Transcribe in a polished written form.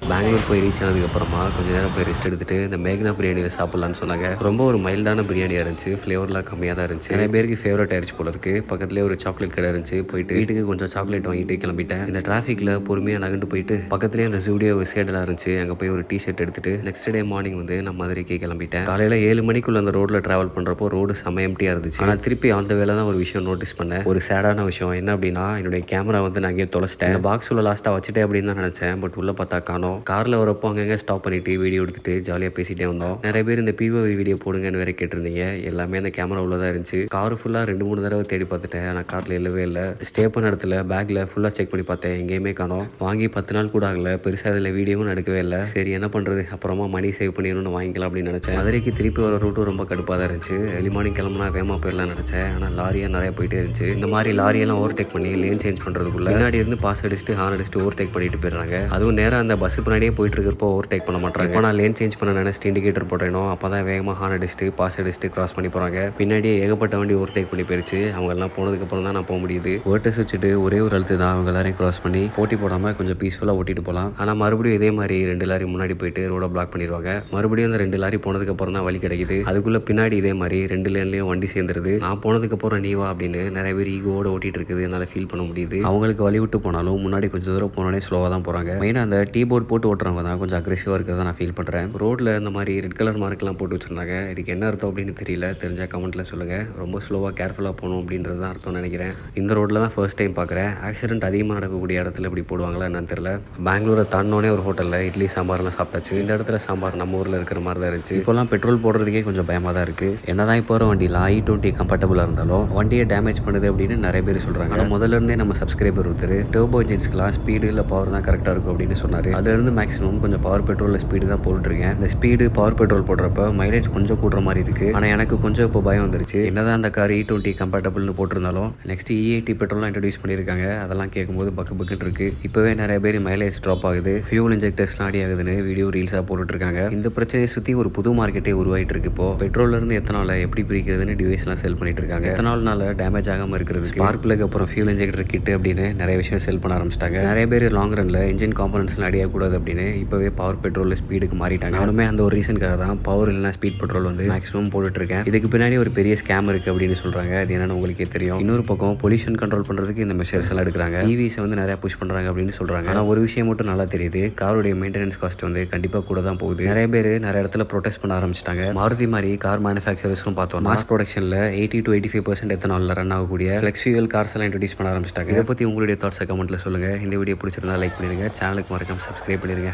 பெங்களூர் போய் ரீச் ஆனதுக்கப்புறமா கொஞ்சம் நேரம் போய் ரெஸ்ட் எடுத்துட்டு இந்த மேக்னா பிரியாணியில் சாப்பிட்லான்னு சொன்னாங்க. ரொம்ப ஒரு மைல்டான பிரியாணியாக இருந்துச்சு. ஃப்ளேவர்லாம் கம்மியாக தான் இருந்துச்சு. நிறைய பேருக்கு ஃபேவரட் ஆயிடுச்சு போல இருக்கு. பக்கத்துலேயே ஒரு சாக்லேட் கடை இருந்துச்சு. போயிட்டு வீட்டுக்கு கொஞ்சம் சாக்லேட் வாங்கிட்டு கிளம்பிட்டேன். இந்த டிராஃபிக்கில் பொறுமையாக நகண்டு போயிட்டு பக்கத்துலேயே அந்த ஜூடியோ விசேடெல்லாம் இருந்துச்சு. அங்கே போய் ஒரு டிஷர்ட் எடுத்துட்டு நெக்ஸ்ட் டே மார்னிங் வந்து நான் மதுரைக்கு கிளம்பிட்டேன். காலையில் 7 மணிக்குள்ள அந்த ரோட்டில் ட்ராவல் பண்ணுறப்போ ரோடு செம்ம எம்டியாக இருந்துச்சு. ஆனால் திருப்பி அந்த வேலை தான் ஒரு விஷயம் நோட்டீஸ் பண்ணேன். ஒரு சேடான விஷயம் என்ன அப்படின்னா, என்னுடைய கேமரா வந்து நான் அங்கேயே தொலைச்சிட்டேன். இந்த பாக்ஸ் உள்ள லாஸ்ட்டாக வச்சுட்டேன் அப்படின்னு தான் நினச்சேன். பட் உள்ள பார்த்தா காணோம். காரில் வரப்போ அங்கங்கே ஸ்டாப் பண்ணிட்டு வீடியோ எடுத்துட்டு ஜாலியாக பேசிட்டே வந்தோம். நிறைய பேர் இந்த பிஓவி வீடியோ போடுங்கன்னு வேற கேட்டிருந்தீங்க. எல்லாமே அந்த கேமரா உள்ளதான் இருந்துச்சு. கார் ஃபுல்லாக 2-3 தடவை தேடி பார்த்துட்டேன். ஆனால் காரில் இல்லவே இல்லை. ஸ்டே பண்ண இடத்துல பேக்கில் ஃபுல்லாக செக் பண்ணி பார்த்தேன். எங்கேயுமே காணோம். வாங்கி 10 நாள் கூட ஆகல. பெருசாக அதில் வீடியோவும் எடுக்கவே இல்லை. சரி என்ன பண்ணுறது, அப்புறமா மணி சேவ் பண்ணிடணும்னு வாங்கிக்கலாம் அப்படின்னு நினச்சேன். மதுரைக்கு திருப்பி வர ரூட்டும் ரொம்ப கடுப்பாக தான் இருந்துச்சு. early morning கிளம்புனா வேகமாக போயிடலாம் நினச்சேன். ஆனால் லாரியாக நிறைய போயிட்டே இருந்துச்சு. இந்த மாதிரி லாரியெல்லாம் ஓவர்டேக் பண்ணி லேன் சேஞ்ச் பண்ணுறதுக்குள்ள முன்னாடி இருந்து பாஸ் அடிச்சுட்டு ஹார்ன் அடிச்சுட்டு ஓவர்டேக் பண்ணிட்டு போயிடுறாங்க. அதுவும் நேராக அந்த பஸ் பின்னாடியே போயிட்டு இருக்கிறப்போ ஓவர்டேக் பண்ண மாட்டாங்க. இப்போ நான் லேன் சேஞ்ச் பண்ண நினைச்சிட்டு இண்டிகேட்டர் போட்டேனோ அப்போ தான் வேகமாக ஹார்ன் அடிச்சுட்டு பாஸ் அடிச்சுட்டு கிராஸ் பண்ணி போகிறாங்க. பின்னாடியே ஏகப்பட்ட வண்டி ஓவர்டேக் பண்ணி போயிடுச்சு. அவங்க எல்லாம் போனதுக்கப்புறம் தான் நான் போக முடியுது. ஓட்டஸ் வச்சுட்டு ஒரே ஒரு அழுத்து தான் அவங்க எல்லாரையும் கிராஸ் பண்ணி போட்டி போடாமல் கொஞ்சம் பீஸ்ஃபுல்லாக ஓட்டிட்டு போகலாம். ஆனால் மறுபடியும் இதே மாதிரி 2 லாரி முன்னாடி போயிட்டு ரோட பிளாக் பண்ணிடுவாங்க. மறுபடியும் அந்த 2 லாரி போனதுக்கப்புறம் தான் வழி கிடைக்குது. அதுக்குள்ளே பின்னாடி இதே மாதிரி 2 லேன்லேயும் வண்டி சேர்ந்துருது. நான் போனதுக்கப்புறம் நீ வா அப்படின்னு நிறைய பேர் ஈகோட ஓட்டிட்டு இருக்குது. என்னால் ஃபீல் பண்ண முடியுது. அவங்களுக்கு வழி விட்டு போனாலும் முன்னாடி கொஞ்சம் தூரம் போனாலே ஸ்லோவாக தான் போகிறாங்க. மெயினாக அந்த டீ போர்ட் போட்டு ஓட்டுறவங்க தான் கொஞ்சம் அக்ரெசிவாக இருக்கிறத நான் ஃபீல் பண்ணுறேன். ரோட்டில் இந்த மாதிரி ரெட் கலர் மார்க்கெலாம் போட்டு வச்சுருந்தாங்க. இதுக்கு என்ன அர்த்தம் அப்படின்னு தெரியல. தெரிஞ்சால் கமெண்ட்டில் சொல்லுங்கள். ரொம்ப ஸ்லோவாக கேர்ஃபுல்லாக போகணும் அப்படின்றது தான் அர்த்தம்னு நினைக்கிறேன். இந்த ரோட்டில் தான் ஃபர்ஸ்ட் டைம் பார்க்குறேன். ஆக்சிடென்ட் அதிகமாக நடக்கக்கூடிய இடத்துல இப்படி போடுவாங்களா என்னன்னு தெரியல. பெங்களூரை தாண்டினோடனே ஒரு ஹோட்டலில் இட்லி சாம்பார்லாம் சாப்பிட்டாச்சு. இந்த இடத்துல சாம்பார் நம்ம ஊரில் இருக்கிற மாதிரி தான் இருந்துச்சு. இப்போலாம் பெட்ரோல் போடுறதுக்கே கொஞ்சம் பயமாக தான் இருக்குது. என்னதான் இப்போ வர வண்டியில் i20 கம்ஃபர்டபுளாக இருந்தாலும் வண்டியை டேமேஜ் பண்ணுது அப்படின்னு நிறைய பேர் சொல்கிறாங்க. ஆனால் முதல்ல இருந்தே நம்ம சப்ஸ்கிரைபர் ஒருத்தர் டர்போ இன்ஜின்ஸ்க்குலாம் ஸ்பீடு இல்லை பவர் தான் கரெக்டாக இருக்கும் அப்படின்னு சொன்னார். அதுலேருந்து மேக்ஸிமம் கொஞ்சம் பவர் பெட்ரோலில் ஸ்பீடு தான் போட்டுருக்கேன். இந்த ஸ்பீடு பவர் பெட்ரோல் போடுறப்ப மைலேஜ் கொஞ்சம் கூடுற மாதிரி இருக்குது. ஆனால் எனக்கு கொஞ்சம் இப்போ பயம் வந்துருச்சு. என்னதான் அந்த கார் i20 கம்ஃபர்டபுள்னு போட்டிருந்தாலும் நெக்ஸ்ட் E80 பெட்ரோலாம் இன்ட்ரடியூஸ் பண்ணியிருக்காங்க. அதெல்லாம் கேட்கும்போது பக்குன்னு இருக்குது. இப்போவே நிறைய பேர் மைலேஜ் ட்ராப் ஆகுது, ஃபியூல் இன்ஜெக்டர்ஸ்லாம் அடி ஆகுதுன்னு வீடியோ ரீல்ஸாக போட்டுட்ருக்காங்க. இந்த பிரச்சனையை சுற்றி ஒரு புது மார்க்கெட்டே உருவாயிட்டு இருக்கு. இப்போ பெட்ரோல்லேருந்து எத்தனால எப்படி பிரிக்கிறதுன்னு டிவைஸ்லாம் செல் பண்ணிட்டு இருக்காங்க. எத்தனால்னால டேமேஜ் ஆகாமல் இருக்கிறது, ஸ்பார்க் பிளக் அப்புறம் ஃபியூல் இன்ஜெக்டர் கிட் அப்படின்னு நிறைய விஷயம் செல் பண்ண ஆரம்பிச்சிட்டாங்க. நிறைய பேர் லாங் ரன்ல இன்ஜின் காம்பனன்ட்ஸ்லாம் அடியக்கூடாது அப்படின்னு இப்போவே பவர் பெட்ரோல் ஸ்பீடுக்கு மாறிட்டாங்க. நானுமே அந்த ஒரு ரீசனுக்காக தான் பவர் இல்லைனா ஸ்பீட் பெட்ரோல் வந்து மேக்ஸிமம் போட்டுட்ருக்கேன். இதுக்கு பின்னாடி ஒரு பெரிய ஸ்கேம் இருக்குது அப்படின்னு சொல்கிறாங்க. அது என்னென்னு உங்களுக்கே தெரியும். இன்னொரு பக்கம் பொல்யூஷன் கண்ட்ரோல் பண்ணுறதுக்கு இந்த மெஷர்ஸ் எல்லாம் எடுக்கிறாங்க. EVs வந்து நிறைய புஷ் பண்ணுறாங்க அப்படின்னு சொல்கிறாங்க. ஆனால் ஒரு விஷயம் மட்டும் நல்லா தெரியுது. காரோடைய மெயின்டெனன்ஸ் காஸ்ட் வந்து கண்டிப்பாக கூட தான் போகுது. நிறைய பேர் நிறைய இடத்துல ப்ரொடெஸ்ட் பண்ண ஆரம்பிச்சிட்டாங்க. மாருதி மாதிரி கார் மேனுஃபேக்சரர்ஸும் பார்த்தோம், மாஸ் ப்ரொடக்ஷனில் 80 to 85% எத்தனாலில் ரன் ஆகக்கூடிய ஃப்ளெக்ஸ் ஃபியூயல் கார்ஸ் எல்லாம் இன்ட்ரடியூஸ் பண்ண ஆரம்பிச்சிட்டாங்க. இதை பற்றி உங்களுடைய தாட்ஸை கமெண்ட்டில் சொல்லுங்கள். இந்த வீடியோ பிடிச்சிருந்தா லைக் பண்ணிடுங்க. சேனலுக்கு மறக்காம சப்ஸ்கிரைப் பண்ணிடுங்க.